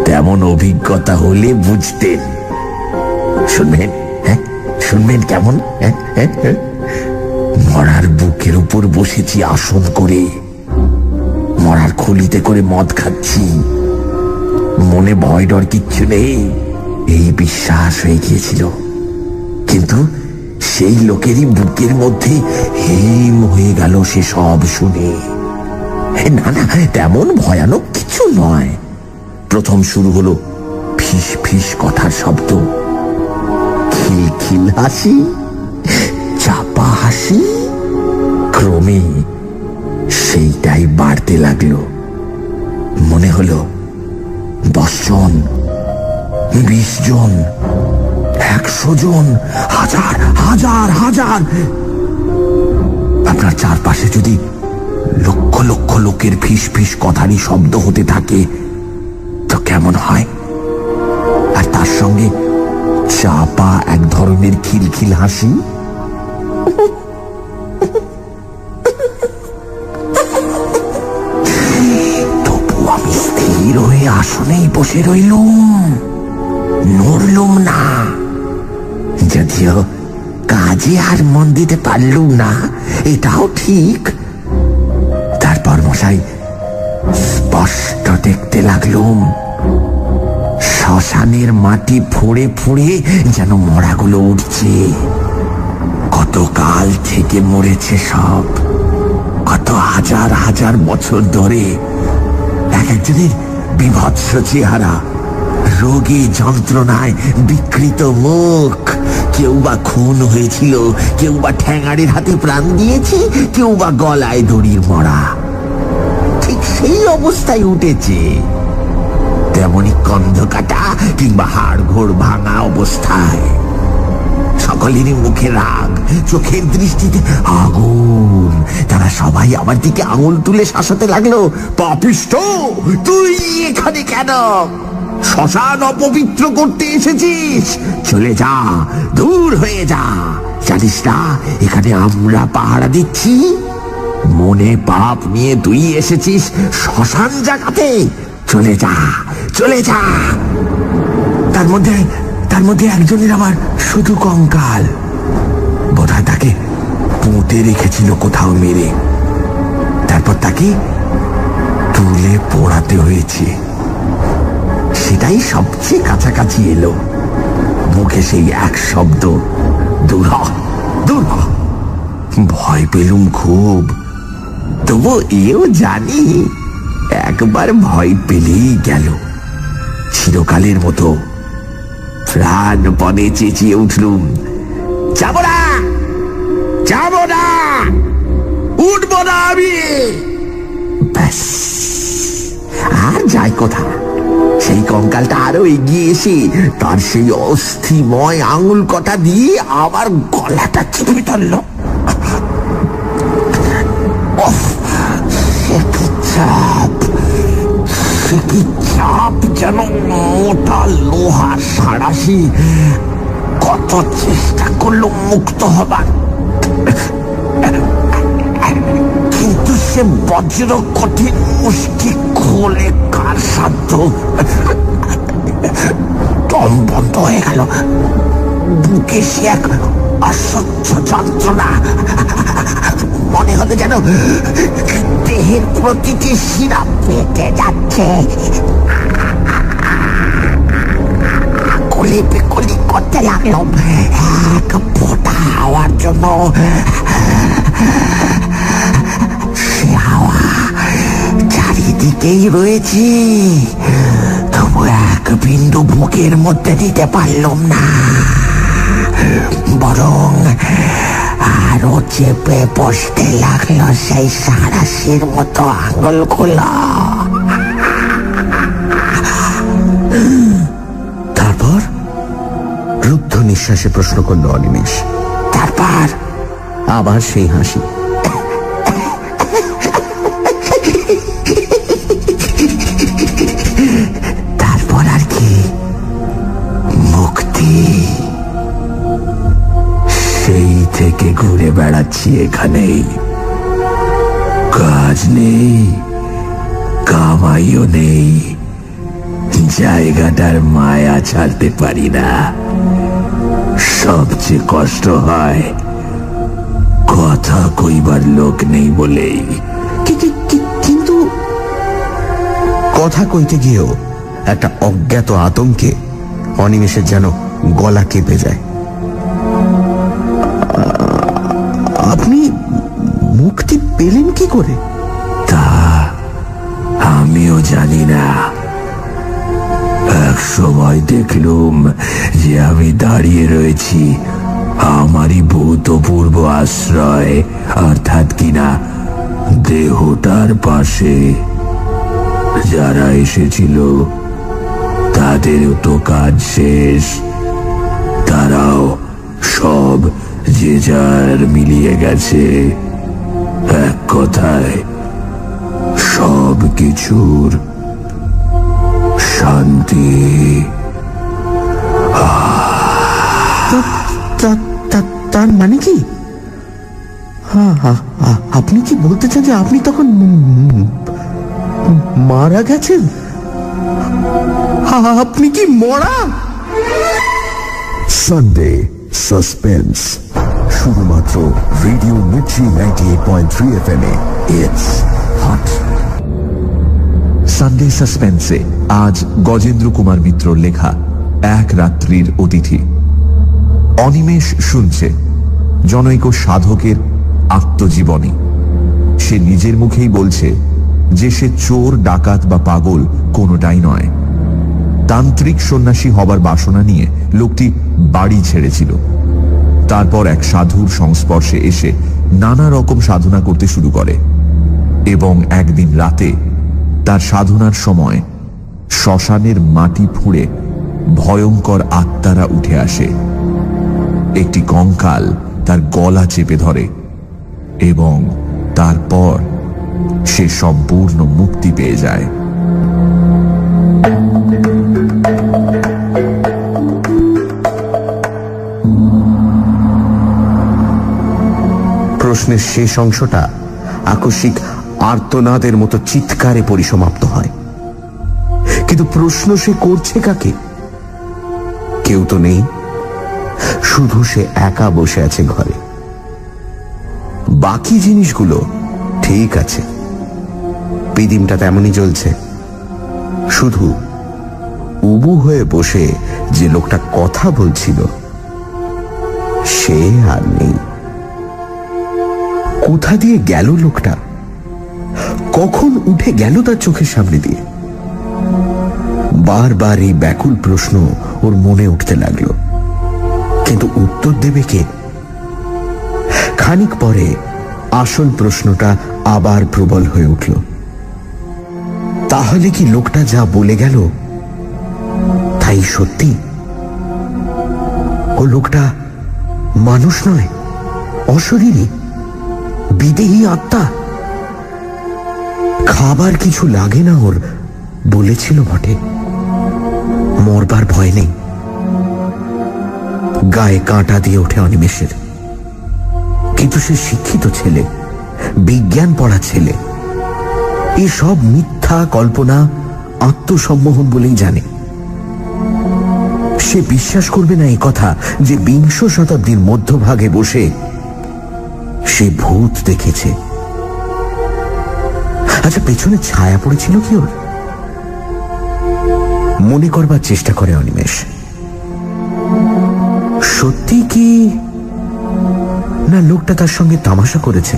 তেমন অভিজ্ঞতা হলে বুঝতেন। শুনবেন? হ্যাঁ, শুনবেন কেমন? মরার বুকের উপর বসেছি আসন করে, মরার খুলিতে করে মদ খাচ্ছি, মনে ভয় ডর কিচ্ছু নেই, এই বিশ্বাস হয়ে গিয়েছিল। কিন্তু সেই লোকেরই বুকের মধ্যে হিম হয়ে গেল সে সব শুনে। না না, তেমন ভয়ানক কিছু নয়। প্রথম শুরু হলো ফিস ফিস কথার শব্দ, খিলখিল হাসি, চাপা হাসি। ক্রমে সেইটাই বাড়তে লাগলো। মনে হলো 10 জন, 20 জন, 100 জন, হাজার হাজার হাজার। আপনার চারপাশে যদি লক্ষ লক্ষ লোকের ফিস ফিস কথারই শব্দ হতে থাকে তো কেমন হয়? আর তার সঙ্গে চাপা এক ধরনের খিলখিল হাসি। তবু আমি স্থির হয়ে আসনেই বসে রইলুম, নড়লুম না। যদিও কাজে আর মন দিতে পারলুম না, এটাও ঠিক। তারপর মশাই স্পষ্ট দেখতে লাগলুম শ্মশানের মাটি ফুঁড়ে ফুঁড়ে যেন মরাগুলো উঠছে। কত কাল থেকে মরেছে সব, কত হাজার হাজার বছর ধরে। এক একজনের বিভৎস চেহারা, রোগে যন্ত্রণায় বিকৃত মুখ। কেউ বা খুন হয়েছিল, কেউ বা ঠ্যাঙাড়ের হাতে প্রাণ দিয়েছে, কেউ বা গলায় দড়ির মরা। ঠিক সেই অবস্থায় উঠেছে, তেমনি কন্ধ কাটা কিংবা হাড় ঘোড় ভাঙা অবস্থায়। সকলেরই মুখে রাগ, চোখের দৃষ্টিতে আগুন। তারা সবাই আমার দিকে আঙুল তুলে শাসাতে লাগলো, পাপিষ্ঠ, তুই এখানে কেন? শ্মশান অপবিত্র করতে এসেছিস? চলে যা, দূর হয়ে যা। জানিস না এখানে আমরা পাহারা দিচ্ছি? মনে পাপ নিয়ে তুই এসেছিস শ্মশান জাগাতে? চলে যা, চলে যা। তার মধ্যে একজনের আবার শুধু কঙ্কাল। বোধহয় তাকে পুঁতে রেখেছিল কোথাও মেরে, তারপর তাকে তুলে পোড়াতে হয়েছে। সেটাই সবচেয়ে কাছাকাছি এলো। মুখে সেই এক শব্দ, দূর হ, দূর হ। ভয় পেলুম খুব, তবু এও জানি একবার ভয় পেলেই গেল। চিরকালের মতো প্রাণপণে চেঁচিয়ে উঠলুম, যাব না, যাব না, উঠবো না আমি। ব্যাস, আর যাই কথা। সেই কঙ্কালটা আরো এগিয়ে এসে তার সেই অস্থিময় আঙুল কটা দিয়ে আমার গলাটা চেপে ধরল। কি চাপ, যেন মোটা লোহার সাঁড়াশি। কত চেষ্টা করলো মুক্ত হবার, কিন্তু সে বজ্র কঠিন মুষ্টি খোলে কার সাধ্য? দম বন্ধ হয়ে গেল। বুকে সে এক অসহ্য যন্ত্রণা। মনে হলো যেন দেহের প্রতিটি শিরা পেটে যাচ্ছে। কলি বিকলি করতে লাগলো এক ফোঁটা হাওয়ার জন্য। সে হাওয়া চারিদিকেই রয়েছে, তবু এক বিন্দু বুকের মধ্যে দিতে পারলাম না, বরং আরো চেপে বসতে লাগলো সেই সাঁড়াশির মতো আঙুলগুলো। দীর্ঘশ্বাসে প্রশ্ন করল অনিমেষ। তারপর আবার সেই হাসি। তারপর আর কি? মুক্তি। সেই থেকে ঘুরে বেড়াচ্ছি এখানেই, কাজ নেই, কামাইও নেই, জায়গাটার মায়া ছাড়তে পারি না। সবচেয়ে কষ্ট হয় কথা কইবার লোক নেই বলেই। কিন্তু কথা কইতে গিয়েও একটা অজ্ঞাত আতঙ্কে অনিমেষের যেন গলা কেঁপে যায়। আপনি মুক্তি পেলেন কি করে? তা আমিও জানি না। এক সময় দেখলুম যে আমি দাঁড়িয়ে রয়েছি আমারই ভূতপূর্ব আশ্রয়, অর্থাৎ কিনা দেহটার পাশে। যারা এসেছিল তাদেরও তো কাজ শেষ, তারাও সব যে যার মিলিয়ে গেছে। এক কথায় সব কিছুর শান্তি। তার মানে কি? আপনি কি বলতে চান যে আপনি তখন মারা গেছেন? আপনি কি মরা? সানডে সাসপেন্স, শুধুমাত্র রেডিও মির্চি 98.3 FM এ। It's hot. সানডে সাসপেন্সে আজ গজেন্দ্র কুমার মিত্রর লেখা এক রাত্রির অতিথি। অনিমেষ শুনছে জনৈক সাধকের আত্মজীবনী। সে নিজের মুখেই বলছে যে সে চোর, ডাকাত বা পাগল কোনোটাই নয়। তান্ত্রিক সন্ন্যাসী হবার বাসনা নিয়ে লোকটি বাড়ি ছেড়েছিল। তারপর এক সাধুর সংস্পর্শে এসে নানা রকম সাধনা করতে শুরু করে এবং একদিন রাতে তার সাধনার সময় শ্মশানের মাটি ফুঁড়ে ভয়ঙ্কর আত্মারা উঠে আসে। একটি কঙ্কাল তার গলা চেপে ধরে এবং তারপর সে সম্পূর্ণ মুক্তি পেয়ে যায়। প্রশ্নের শেষ অংশটা আকস্মিক আর্তনাদের মতো চিৎকারে পরিসমাপ্ত হয়। কিন্তু প্রশ্ন সে করছে কাকে? কেউ তো নেই, শুধু সে একা বসে আছে ঘরে। বাকি জিনিসগুলো ঠিক আছে, পিদিমটা তেমনই চলছে, শুধু উবু হয়ে বসে যে লোকটা কথা বলছিল সে আর নেই। কোথা দিয়ে গেল লোকটা? কখন উঠে গেল তার চোখের সামনে দিয়ে? বারবার এই ব্যাকুল প্রশ্ন ওর মনে উঠতে লাগলো, কিন্তু উত্তর দেবে কে? খানিক পরে আসল প্রশ্নটা আবার প্রবল হয়ে উঠল। তাহলে কি লোকটা যা বলে গেল তাই সত্যি? ও লোকটা মানুষ নয়, অশরীরী, বিদেহী আত্মা। খাবার কিছু লাগে না ওর, বলেছিল বটে। মরবার ভয় নেই। গায়ে কাঁটা দিয়ে ওঠে অনিমেষের। কিন্তু সে শিক্ষিত ছেলে, বিজ্ঞান পড়া ছেলে। এসব মিথ্যা কল্পনা, আত্মসম্মোহন বলেই জানে। সে বিশ্বাস করবে না এই কথা যে বিংশ শতাব্দীর মধ্যভাগে বসে সে ভূত দেখেছে। আচ্ছা, পেছনে ছায়া পড়েছিল কি ওর? মনে করবার চেষ্টা করে অনিমেষ। সত্যি কি না লোকটা তার সঙ্গে তামাশা করেছে?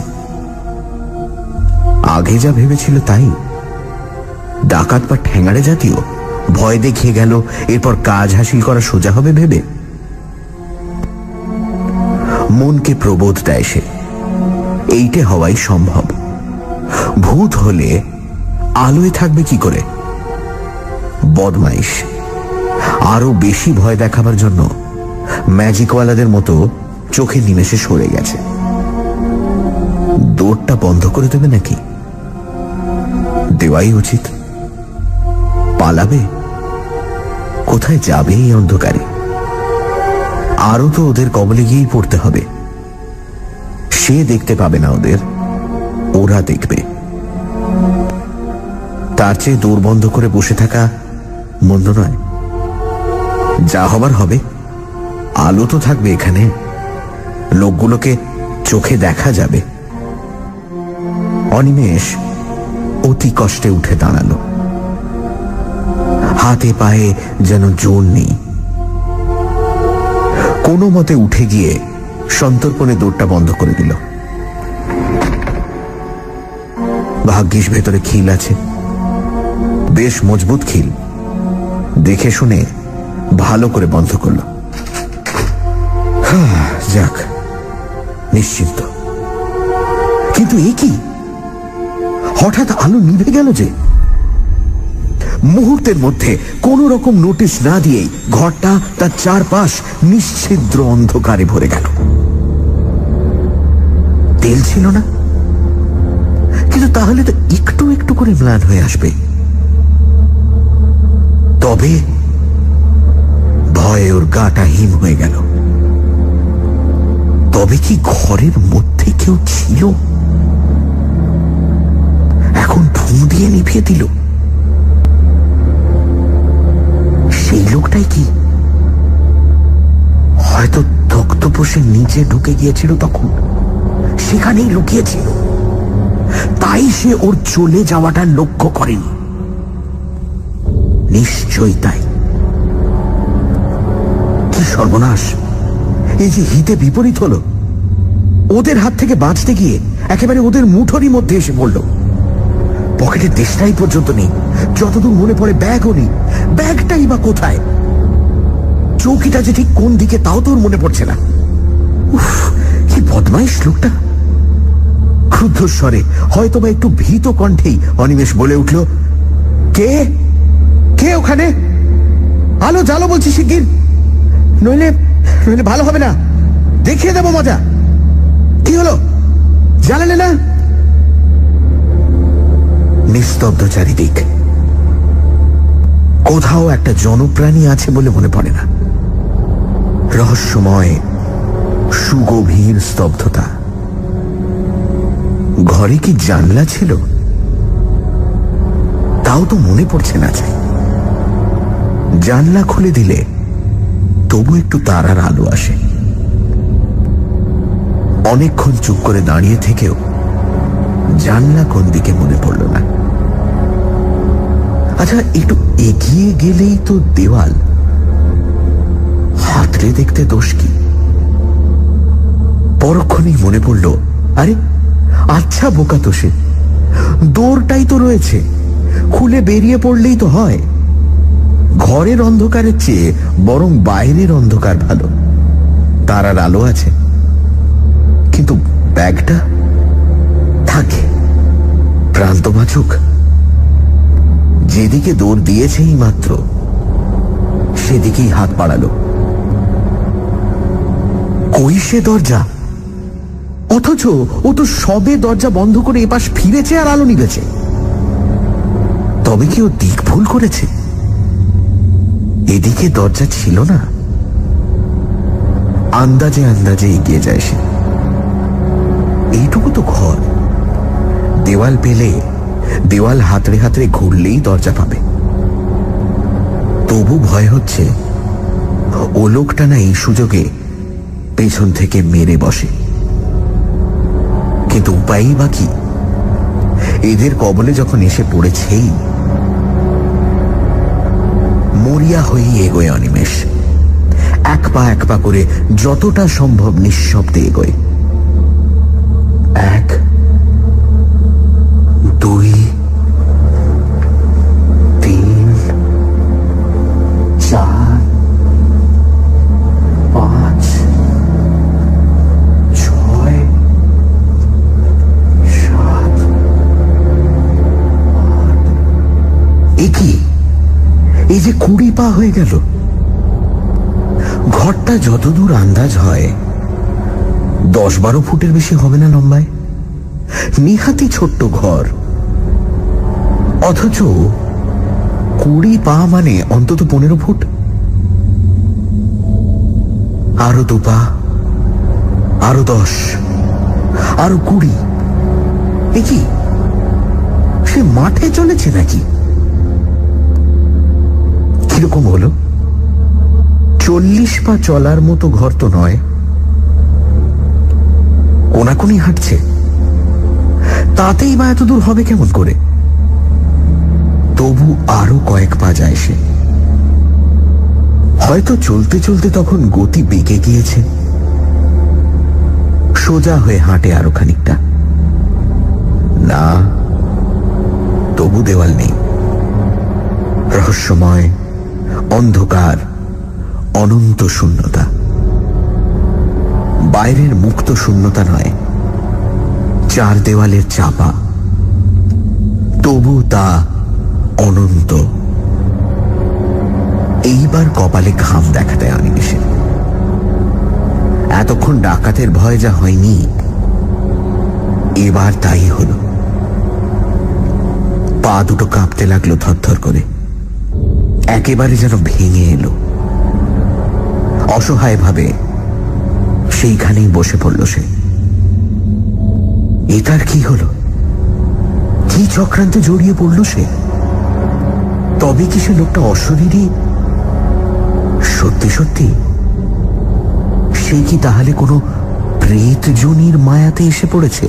আগে যা ভেবেছিল তাই? ডাকাত বা ঠ্যাঙাড়ে জাতীয়, ভয় দেখিয়ে গেল, এরপর কাজ হাসিল করা সোজা হবে ভেবে? মনকে প্রবোধ দেয় সে, এইটে হওয়াই সম্ভব। ভূত হলে আলোয় থাকবে কি করে? বদমাইশ। আরো বেশি ভয় দেখাবার জন্য ম্যাজিকওয়ালাদের মতো চোখে নিমেষে সরে গেছে। দৌড়টা বন্ধ করে দেবে নাকি? দেওয়াই উচিত। পালাবে? কোথায় যাবে এই অন্ধকারে? আরো তো ওদের কবলে গিয়েই পড়তে হবে। সে দেখতে পাবে না ওদের, ওরা দেখবে। তার চেয়ে দৌড় বন্ধ করে বসে থাকা মন্দ নয়। যা হবার হবে। আলো তো থাকবে এখানে, লোকগুলোকে চোখে দেখা যাবে। অনিমেষ অতি কষ্টে উঠে দাঁড়ালো। হাতে পায়ে যেন জোর নেই। কোনো মতে উঠে গিয়ে সন্তর্পণে দৌড়টা বন্ধ করে দিল। ভাগ্যিস ভেতরে খিল আছে, বেশ মজবুত খিল। দেখে শুনে ভালো করে বন্ধ করল। যাক, নিশ্চিন্ত। কিন্তু এ কি? হঠাৎ আলো নিভে গেল যে। মুহূর্তের মধ্যে কোন রকম নোটিশ না দিয়েই ঘরটা তার চারপাশ নিশ্ছিদ্র অন্ধকারে ভরে গেল। তেল ছিল না, কিন্তু তাহলে তো একটু একটু করে ম্লান হয়ে আসবে। তবে ভয়ে ওর গাটা হিম হয়ে গেল। তবে কি ঘরের মধ্যে কেউ ছিল? এখন ধুঁ দিয়ে নিভিয়ে দিল। সেই লোকটাই কি? হয়তো তক্তপোষের নিচে ঢুকে গিয়েছিল, তখন সেখানেই লুকিয়েছিল। তাই সে ওর চলে যাওয়াটা লক্ষ্য করেনি। নিশ্চয়ই তাই। কি সর্বনাশ! এই যে হিতে বিপরীত হলো। ওদের হাত থেকে বাঁচতে গিয়ে একেবারে ওদের মুঠোরই মধ্যে এসে পড়ল। পকেটের দেশটাই পর্যন্ত নেই, যতদূর মনে পড়ে ব্যাগও নেই। ব্যাগটাই বা কোথায়? চৌকিটা যে ঠিক কোন দিকে তাও তোর মনে পড়ছে না। উফ, কি বদমাইশ লোকটা! ক্রুদ্ধ স্বরে, হয়তো বা একটু ভীত কণ্ঠেই অনিমেষ বলে উঠল, কে কে ওখানে? আলো জ্বালো বলছি শিগগির, নইলে নইলে ভালো হবে না। দেখিয়ে দেবো মজা। কি হলো, জ্বালালে না? নিস্তব্ধ চারিদিক। কোথাও একটা জনপ্রাণী আছে বলে মনে পড়ে না। রহস্যময় সুগভীর স্তব্ধতা। ঘরে কি জানলা ছিল? তাও তো মনে পড়ছে না। চাই জানলা খুলে দিলে তবু একটু তারার আলো আসে। অনেকক্ষণ চুপ করে দাঁড়িয়ে থেকেও জানলা কোন দিকে মনে পড়ল না। আচ্ছা, একটু এগিয়ে গেলেই তো দেওয়াল। হাতড়ে দেখতে দোষ কি? পরক্ষণেই মনে পড়ল, আরে আচ্ছা বোকা তো সে, দৌড়টাই তো রয়েছে, খুলে বেরিয়ে পড়লেই তো হয়। ঘরের অন্ধকারের চেয়ে বরং বাইরের অন্ধকার ভালো, তারার আলো আছে। কিন্তু ব্যাগটা থাকে, প্রান্ত বাঁচুক। যেদিকে দৌড় দিয়েছেই মাত্র সেদিকেই হাত বাড়ালো। কই সে দরজা? অথচ ও তো সবে দরজা বন্ধ করে এপাশ ফিরেছে আর আলো নিভেছে। তবে কি ও দিক ভুল করেছে? এদিকে দরজা ছিল না। আন্দাজে আন্দাজে এগিয়ে যায় সে। এইটুকু তো ঘর, দেওয়াল পেলে দেওয়াল হাতড়ে হাতড়ে ঘুরলেই দরজা পাবে। তবু ভয় হচ্ছে ও লোকটা না এই সুযোগে পেছন থেকে মেরে বসে। কিন্তু উপায়ই বা কি? এদের কবলে যখন এসে পড়েছেই। মরিয়া হয়ে এগোয় অনিমেষ। এক পা করে যতটা সম্ভব নিঃশব্দে এগোয়। 1 2 3 4 5 6 7 8। এই যে 20 পা হয়ে গেল। ঘরটা যতদূর আন্দাজ হয় 10-12 ফুটের বেশি হবে না লম্বায়। নিহাতি ছোট্ট ঘর, অথচ 20 পা মানে অন্তত 15 ফুট। আরো 2 পা, আরো 10, আরো 20। এ কি, সে মাঠে চলেছে নাকি? কিরকম হলো? 40 পা চলার মতো ঘর তো নয়, কোনাকুনি হাঁটছে, তাতেই বা এত দূর হবে কেমন করে? তবু আরো কয়েক পা যায় সে। হয়তো চলতে চলতে তখন গতি বেঁকে গিয়েছে, সোজা হয়ে হাঁটে আরো খানিকটা। না, তবু দেওয়াল নেই। রহস্যময় অন্ধকার, অনন্ত শূন্যতা। বাইরের মুক্ত শূন্যতা নয়, 4 দেওয়ালের চাপা, তবু তা অনন্ত। এইবার কপালে ঘাম দেখা দেয় অনিমেষের। এতক্ষণ ডাকাতের ভয় যা হয়নি, এবার তাই হলো। পা দুটো কাঁপতে লাগলো থরথর করে, একেবারে যেন ভেঙে এলো। অসহায় ভাবে সেইখানেই বসে পড়ল সে। এ তার কি হলো? কি চক্রান্তে জড়িয়ে পড়ল সে? তবে কি সে লোকটা অশরীরী? সত্যি সত্যি সে কি তাহলে কোনো প্রেত জনির মায়াতে এসে পড়েছে?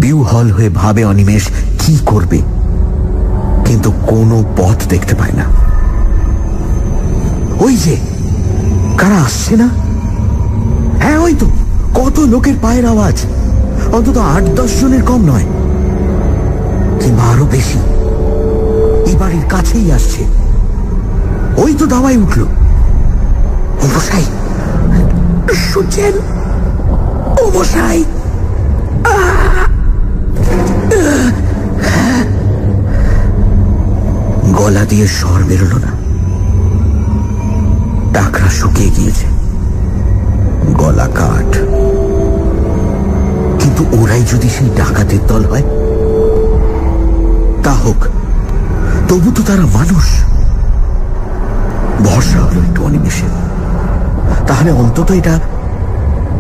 বিহ্বল হয়ে ভাবে অনিমেষ কি করবে, কিন্তু কোনো পথ দেখতে পায় না। ওই যে কারা আসছে না? হ্যাঁ, ওই তো কত লোকের পায়ের আওয়াজ, অন্তত 8-10 জনের কম নয়, কিংবা আরো বেশি। এই বাড়ির কাছেই আসছে। ওই তো দাওয়াই উঠল। ও মশাই, শুনছেন? ও মশাই! গলা দিয়ে স্বর বেরোল না, ডাকরা শুকিয়ে গিয়েছে, গলা কাঠ। কিন্তু ওরাই যদি সেই ডাকাতের দল হয়, তা হোক, তবু তো তারা মানুষ। ভরসা হলো একটু অনিমেষের। তাহলে অন্তত এটা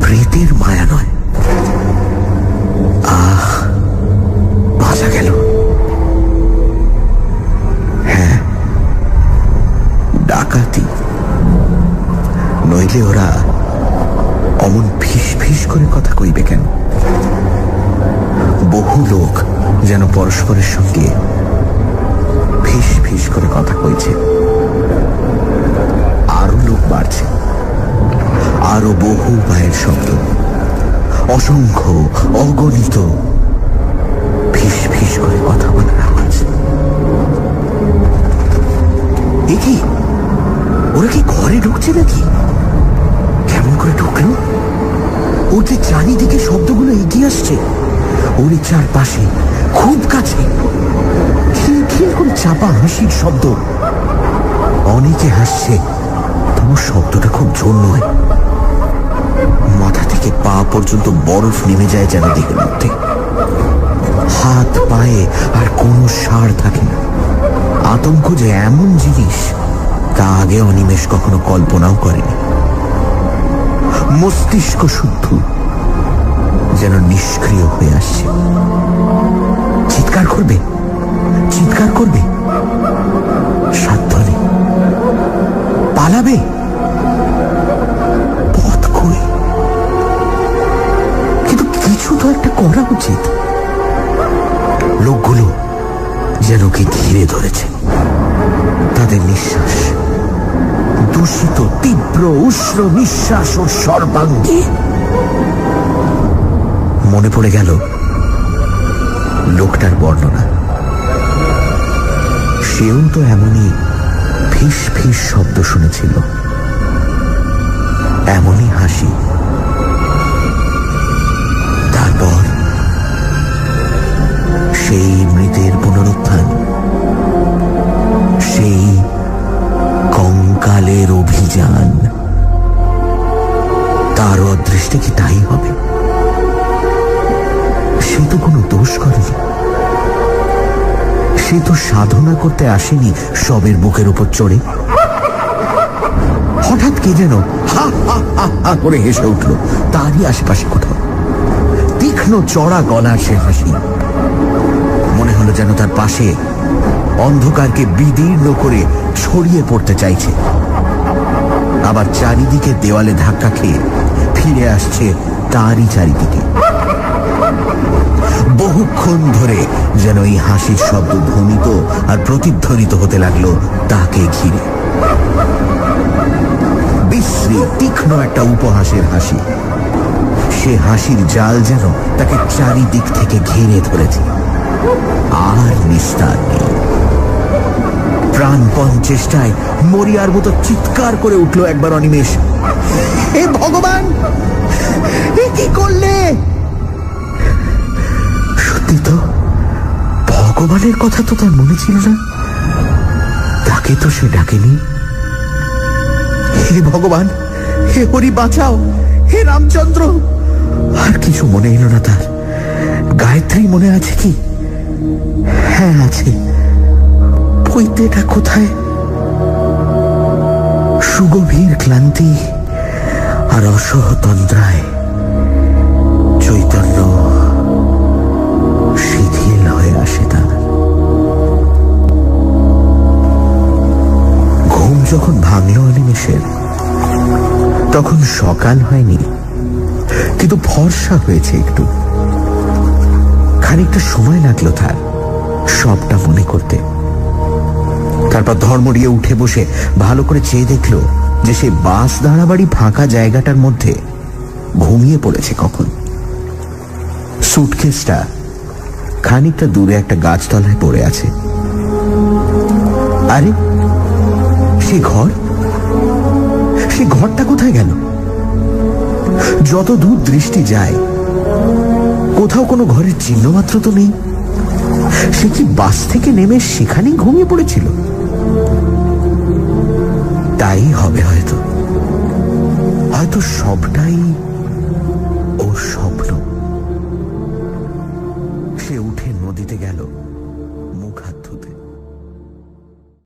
প্রেতের মায়া নয়। আহ, বাঁচা গেল। হ্যাঁ, ডাকাতি নইলে ওরা অমন ফিস ফিস করে কথা কইবে কেন? বহু লোক যেন পরস্পরের সঙ্গে ফিস ফিস করে কথা কইছে। আরো লোক বাড়ছে, আরো বহু পায়ের শব্দ, অসংখ্য অগণিত ফিস ফিস করে কথা বলার আওয়াজ। এ কি, ওরা কি ঘরে ঢুকছে নাকি? কেমন করে ঢুকলো? ওর যে চারিদিকে শব্দগুলো এগিয়ে আসছে, ওর চারপাশে খুব কাছে খিলখিল করে চাপা হাসির শব্দ। অনেকে হাসছে, তবু শব্দটা খুব জোর নয়। মাথা থেকে পা পর্যন্ত বরফ নেমে যায় যেন দেহের মধ্যে। হাত পায়ে আর কোনো সাড় থাকে না। আতঙ্ক যে এমন জিনিস, তা আগে অনিমেষ কখনো কল্পনাও করেনি। মস্তিষ্ক শুদ্ধ যেন নিষ্ক্রিয় হয়ে আসছে। চিৎকার করবে, চিৎকার করবে, সাধ্য নেই। পালাবে, পথ কই? কিন্তু কিছু তো একটা করা উচিত। লোকগুলো যেন কি ঘিরে ধরেছে। তাদের নিঃশ্বাস, দূষিত তীব্র উষ্ণ নিঃশ্বাস ও সর্বাঙ্গে। মনে পড়ে গেল লোকটার বর্ণনা। সেও তো এমনই ফিস ফিস শব্দ শুনেছিল, এমনই হাসি। তারপর সেই মৃতের পুনরুত্থান, সেই কঙ্কালের অভিযান। সে তো সাধনা করতে আসেনি সবের বুকের উপর চড়ে। হঠাৎ কে যেন হা হা হা হা করে হেসে উঠল তারই আশেপাশে কোথাও। তীক্ষ্ণ চড়া গলার সে হাসি, মনে হলো যেন তার পাশে অন্ধকারকে বিদীর্ণ করে ছড়িয়ে পড়তে চাইছে, আবার চারিদিকে দেওয়ালে ধাক্কা খেয়ে ফিরে আসছে তারই চারিদিকে। বহুক্ষণ ধরে যেন এই হাসির শব্দ ধ্বনিত আর প্রতিধ্বনিত হতে লাগলো তাকে ঘিরে। বিশ্রী তীক্ষ্ণ একটা উপহাসের হাসি, সে হাসির জাল যেন তাকে চারিদিক থেকে ঘিরে ধরেছে, আর নিস্তার নেই। প্রাণপণ চেষ্টায় মরিয়ার মতো চিৎকার করে উঠল একবার অনিমেষ, হে ভগবান, এ কি করলে? সত্যি তো, ভগবানের কথা তো তার মনে ছিল না, তাকে তো সে ডাকেনি। হে ভগবান, হে হরি বাঁচাও, হে রামচন্দ্র। আর কিছু মনে এলো না তার। গায়ত্রী মনে আছে কি? হ্যাঁ আছে। বইতেটা কোথায়? সুগভীর ক্লান্তি আর অসহ তন্দ্রায় চৈতন্য শিথিল হয়ে আসে তার। ঘুম যখন ভাঙল অনিমেষের, তখন সকাল হয়নি, কিন্তু ফর্সা হয়েছে একটু। খানিকটা সময় লাগলো তার সবটা মনে করতে। তারপর ধর্মড়িয়ে উঠে বসে ভালো করে চেয়ে দেখল যে সে বাস দাঁড়াবাড়ি ফাঁকা জায়গাটার মধ্যে ঘুমিয়ে পড়েছে কখন। সুটকেসটা খানিকটা দূরে একটা গাছতলায় পড়ে আছে। আরে সে ঘরটা কোথায় গেল? যত দূর দৃষ্টি যায় কোথাও কোনো ঘরের চিহ্ন মাত্র তো নেই। সে কি বাস থেকে নেমে সেখানেই ঘুমিয়ে পড়েছিল? তাই হবে হয়তো, হয়তো সবটাই ও স্বপ্ন।